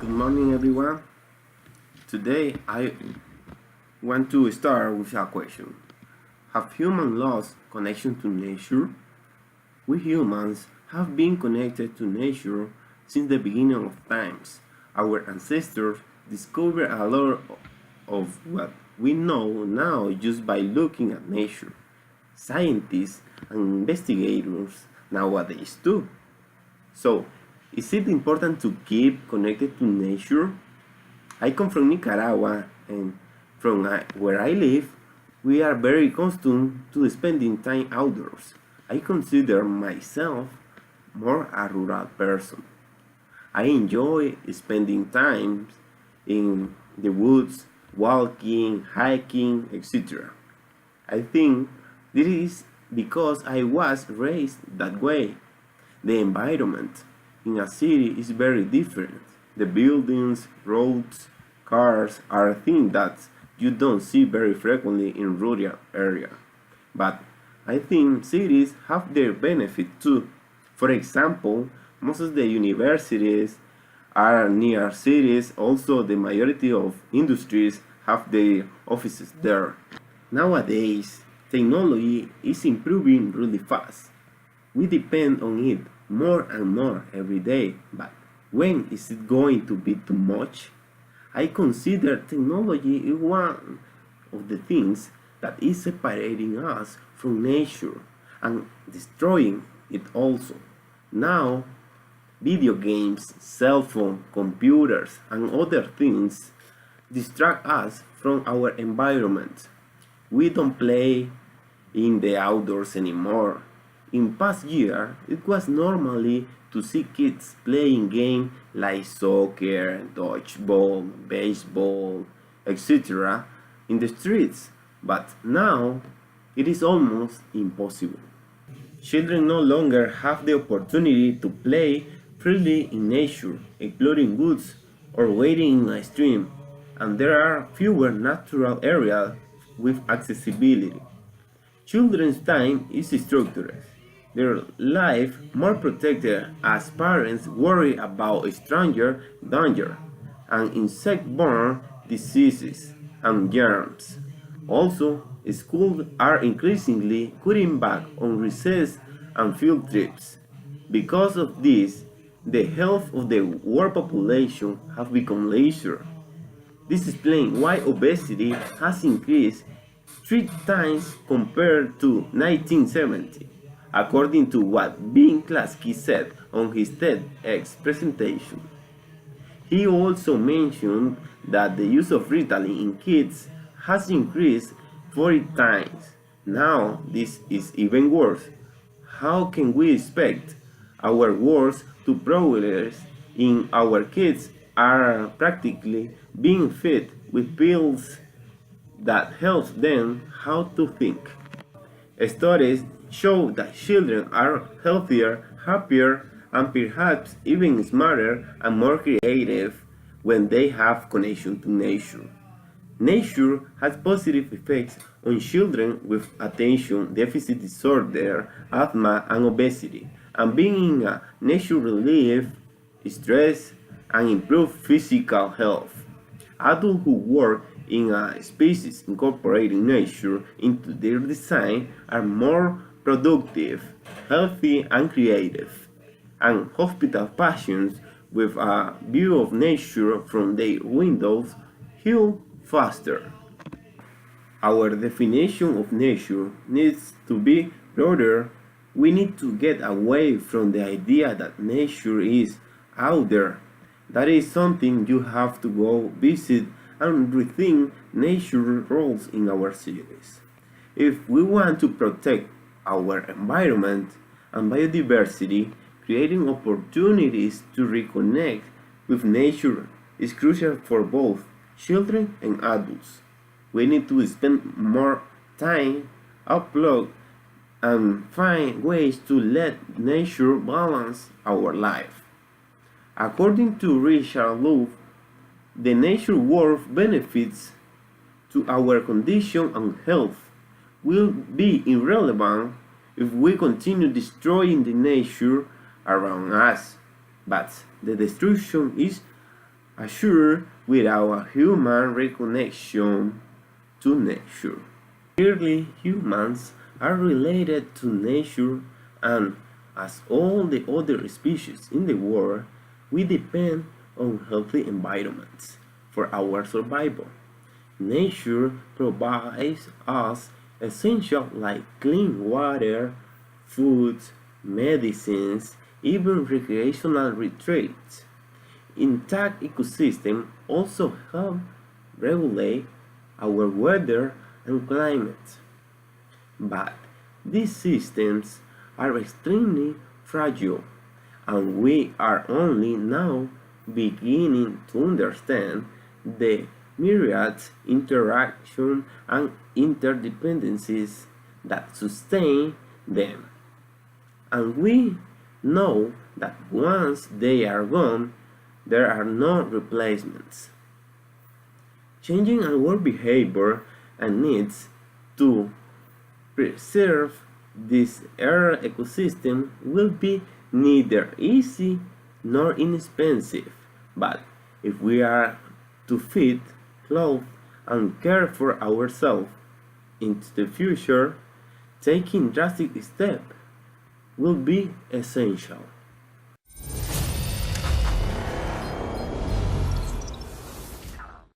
Good morning, everyone. Today I want to start with a question. Have humans lost connection to nature? We humans have been connected to nature since the beginning of times. Our ancestors discovered a lot of what we know now just by looking at nature. Scientists and investigators nowadays too. So, is it important to keep connected to nature? I come from Nicaragua, and from where I live, we are very accustomed to spending time outdoors. I consider myself more a rural person. I enjoy spending time in the woods, walking, hiking, etc. I think this is because I was raised that way. The environment in a city is very different. The buildings, roads, cars are things that you don't see very frequently in rural area. But I think cities have their benefit too. For example, most of the universities are near cities. Also, the majority of industries have their offices there. Nowadays, technology is improving really fast. We depend on it more and more every day, but when is it going to be too much? I consider technology is one of the things that is separating us from nature and destroying it also. Now, video games, cell phone, computers, and other things distract us from our environment. We don't play in the outdoors anymore. In past year, it was normally to see kids playing games like soccer, dodgeball, baseball, etc. in the streets, but now it is almost impossible. Children no longer have the opportunity to play freely in nature, exploring woods or wading in a stream, and there are fewer natural areas with accessibility. Children's time is structured, their life more protected as parents worry about stranger danger and insect-borne diseases and germs. Also, schools are increasingly cutting back on recess and field trips. Because of this, the health of the world population has become lesser. This explains why obesity has increased 3 times compared to 1970, according to what Bing Klasky said on his TEDx presentation. He also mentioned that the use of Ritalin in kids has increased 40 times. Now this is even worse. How can we expect our words to progress in our kids are practically being fed with pills that help them how to think? Studies show that children are healthier, happier, and perhaps even smarter and more creative when they have connection to nature. Nature has positive effects on children with attention deficit disorder, asthma, and obesity, and being in a nature relief stress and improve physical health. Adults who work in a species incorporating nature into their design are more productive, healthy, and creative. And hospital patients with a view of nature from their windows heal faster. Our definition of nature needs to be broader. We need to get away from the idea that nature is out there. That is something you have to go visit and rethink nature roles in our cities. If we want to protect our environment and biodiversity, creating opportunities to reconnect with nature is crucial for both children and adults. We need to spend more time upload and find ways to let nature balance our life. According to Richard Louv, the nature world benefits to our condition and health will be irrelevant if we continue destroying the nature around us. But the destruction is assured without a human reconnection to nature. Clearly, humans are related to nature, and as all the other species in the world, we depend on healthy environments for our survival. Nature provides us essentials like clean water, food, medicines, even recreational retreats. Intact ecosystems also help regulate our weather and climate. But these systems are extremely fragile, and we are only now beginning to understand the myriad interactions and interdependencies that sustain them. And we know that once they are gone, there are no replacements. Changing our behavior and needs to preserve this earth ecosystem will be neither easy nor inexpensive, but if we are to feed, clothe, and care for ourselves into the future, taking drastic steps will be essential.